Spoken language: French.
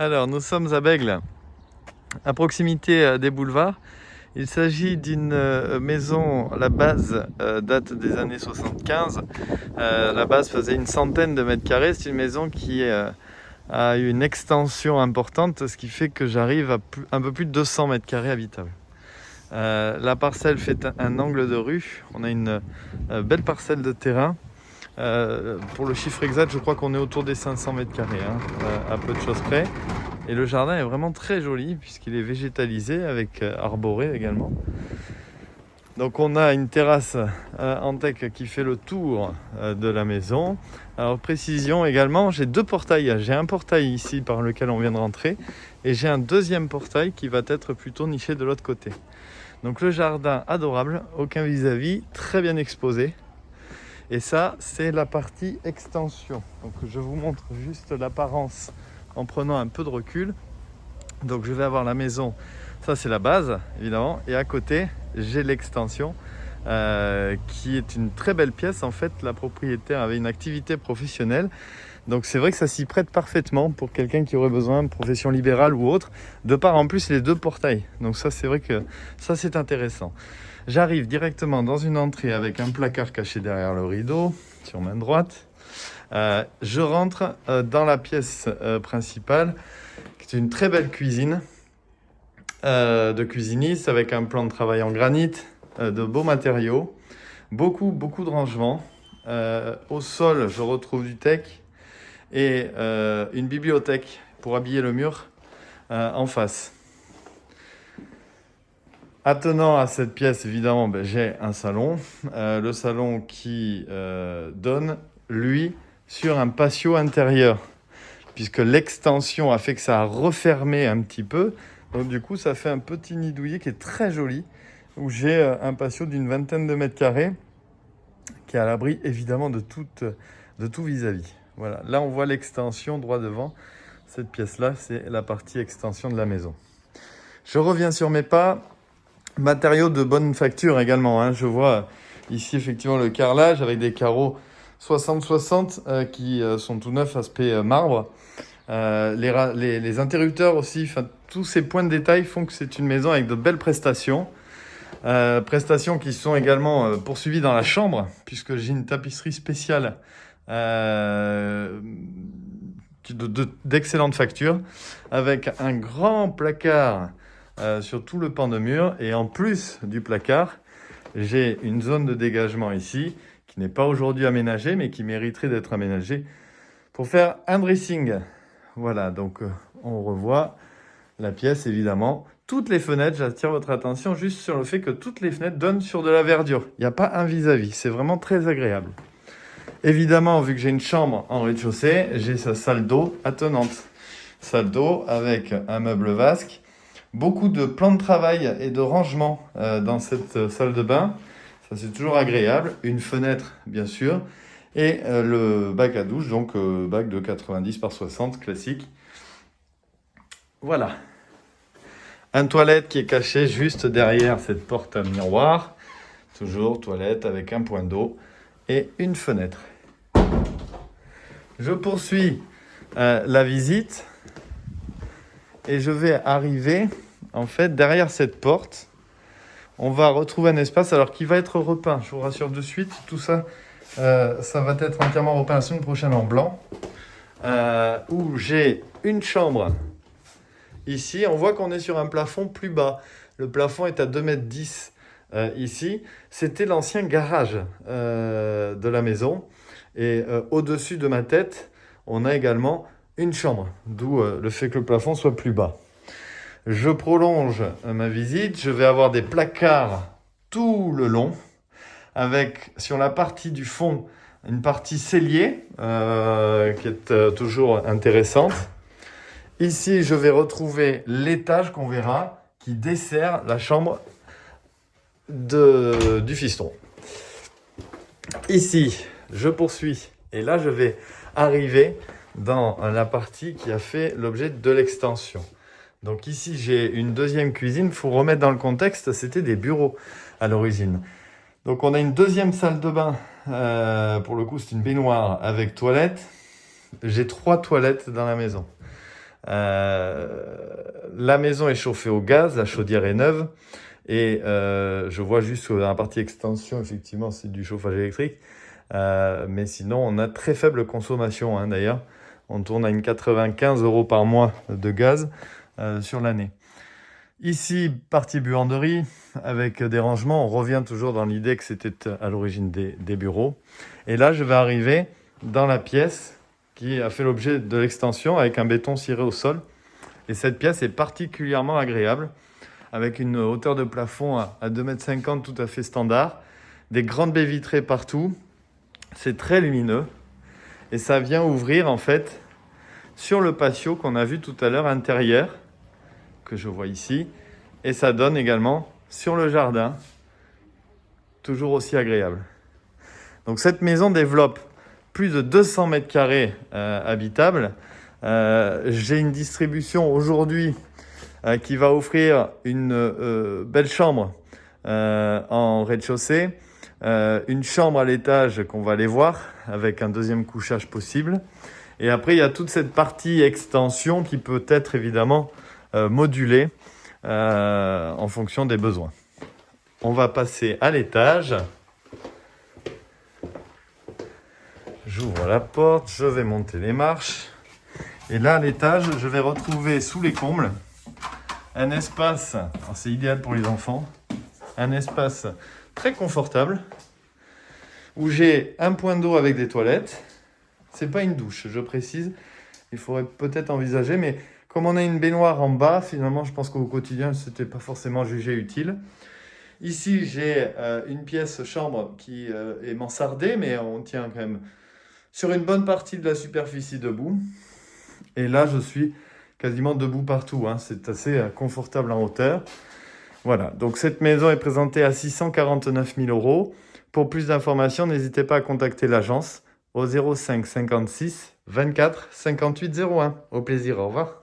Alors, nous sommes à Bègles, à proximité des boulevards. Il s'agit d'une maison, la base date des années 75. La base faisait une centaine de mètres carrés. C'est une maison qui a eu une extension importante, ce qui fait que j'arrive à un peu plus de 200 mètres carrés habitables. La parcelle fait un angle de rue. On a une belle parcelle de terrain. Pour le chiffre exact, je crois qu'on est autour des 500 mètres carrés, à peu de choses près. Et le jardin est vraiment très joli puisqu'il est végétalisé avec arboré également. Donc on a une terrasse en teck qui fait le tour de la maison. Alors précision également, j'ai deux portails. J'ai un portail ici par lequel on vient de rentrer et j'ai un deuxième portail qui va être plutôt niché de l'autre côté. Donc le jardin adorable, aucun vis-à-vis, très bien exposé. Et ça, c'est la partie extension. Donc je vous montre juste l'apparence en prenant un peu de recul. Donc je vais avoir la maison, ça c'est la base évidemment, et à côté j'ai l'extension qui est une très belle pièce. En fait, la propriétaire avait une activité professionnelle, donc c'est vrai que ça s'y prête parfaitement pour quelqu'un qui aurait besoin de profession libérale ou autre, de par en plus les deux portails. Donc ça, c'est vrai que ça c'est intéressant. J'arrive directement dans une entrée avec un placard caché derrière le rideau sur main droite. Je rentre dans la pièce principale, qui est une très belle cuisine de cuisiniste avec un plan de travail en granit, de beaux matériaux, beaucoup de rangements. Au sol, je retrouve du teck et une bibliothèque pour habiller le mur en face. Attenant à cette pièce, évidemment, j'ai un salon. Le salon qui donne, lui, sur un patio intérieur, puisque l'extension a fait que ça a refermé un petit peu. Donc du coup, ça fait un petit nid douillet qui est très joli, où j'ai un patio d'une vingtaine de mètres carrés, qui est à l'abri, évidemment, de tout vis-à-vis. Voilà, là, on voit l'extension droit devant. Cette pièce-là, c'est la partie extension de la maison. Je reviens sur mes pas. Matériaux de bonne facture également. Je vois ici, effectivement, le carrelage avec des carreaux 60-60 qui sont tout neufs, aspect marbre. Les interrupteurs aussi, tous ces points de détail font que c'est une maison avec de belles prestations. Prestations qui sont également poursuivies dans la chambre, puisque j'ai une tapisserie spéciale d'excellente facture, avec un grand placard sur tout le pan de mur. Et en plus du placard, j'ai une zone de dégagement ici, qui n'est pas aujourd'hui aménagée, mais qui mériterait d'être aménagée pour faire un dressing. Voilà, donc on revoit la pièce, évidemment. Toutes les fenêtres, j'attire votre attention juste sur le fait que toutes les fenêtres donnent sur de la verdure. Il n'y a pas un vis-à-vis, c'est vraiment très agréable. Évidemment, vu que j'ai une chambre en rez-de-chaussée, j'ai sa salle d'eau attenante. Salle d'eau avec un meuble vasque, beaucoup de plans de travail et de rangement dans cette salle de bain. Ça, c'est toujours agréable. Une fenêtre, bien sûr. Et le bac à douche, donc bac de 90 par 60, classique. Voilà. Un toilette qui est caché juste derrière cette porte à miroir. Toujours toilette avec un point d'eau et une fenêtre. Je poursuis la visite et je vais arriver, en fait, derrière cette porte. On va retrouver un espace alors qui va être repeint. Je vous rassure de suite, tout ça, ça va être entièrement repeint la semaine prochaine en blanc. Où j'ai une chambre. Ici, on voit qu'on est sur un plafond plus bas. Le plafond est à 2,10 m ici. C'était l'ancien garage de la maison. Et au-dessus de ma tête, on a également une chambre, d'où le fait que le plafond soit plus bas. Je prolonge ma visite. Je vais avoir des placards tout le long, avec sur la partie du fond une partie cellier qui est toujours intéressante. Ici, je vais retrouver l'étage qu'on verra qui dessert la chambre du fiston. Ici, je poursuis et là, je vais arriver dans la partie qui a fait l'objet de l'extension. Donc ici, j'ai une deuxième cuisine. Il faut remettre dans le contexte, c'était des bureaux à l'origine. Donc on a une deuxième salle de bain. Pour le coup, c'est une baignoire avec toilette. J'ai 3 toilettes dans la maison. La maison est chauffée au gaz, la chaudière est neuve. Et je vois juste dans la partie extension, effectivement, c'est du chauffage électrique. Mais sinon, on a très faible consommation, hein, d'ailleurs. On tourne à une 95 € par mois de gaz sur l'année. Ici, partie buanderie, avec des rangements. On revient toujours dans l'idée que c'était à l'origine des bureaux. Et là, je vais arriver dans la pièce qui a fait l'objet de l'extension avec un béton ciré au sol. Et cette pièce est particulièrement agréable, avec une hauteur de plafond à 2,50 m tout à fait standard, des grandes baies vitrées partout, c'est très lumineux, et ça vient ouvrir en fait sur le patio qu'on a vu tout à l'heure intérieur, que je vois ici, et ça donne également sur le jardin, toujours aussi agréable. Donc cette maison développe plus de 200 mètres carrés habitables. J'ai une distribution aujourd'hui qui va offrir une belle chambre en rez-de-chaussée, une chambre à l'étage qu'on va aller voir avec un deuxième couchage possible. Et après, il y a toute cette partie extension qui peut être évidemment modulée en fonction des besoins. On va passer à l'étage. J'ouvre la porte, je vais monter les marches. Et là, à l'étage, je vais retrouver sous les combles un espace, c'est idéal pour les enfants, un espace très confortable où j'ai un point d'eau avec des toilettes. C'est pas une douche, je précise. Il faudrait peut-être envisager, mais comme on a une baignoire en bas, finalement, je pense qu'au quotidien, c'était pas forcément jugé utile. Ici, j'ai une pièce chambre qui est mansardée, mais on tient quand même sur une bonne partie de la superficie debout. Et là, je suis quasiment debout partout, hein. C'est assez confortable en hauteur. Voilà, donc cette maison est présentée à 649 000 €. Pour plus d'informations, n'hésitez pas à contacter l'agence au 05 56 24 58 01. Au plaisir, au revoir.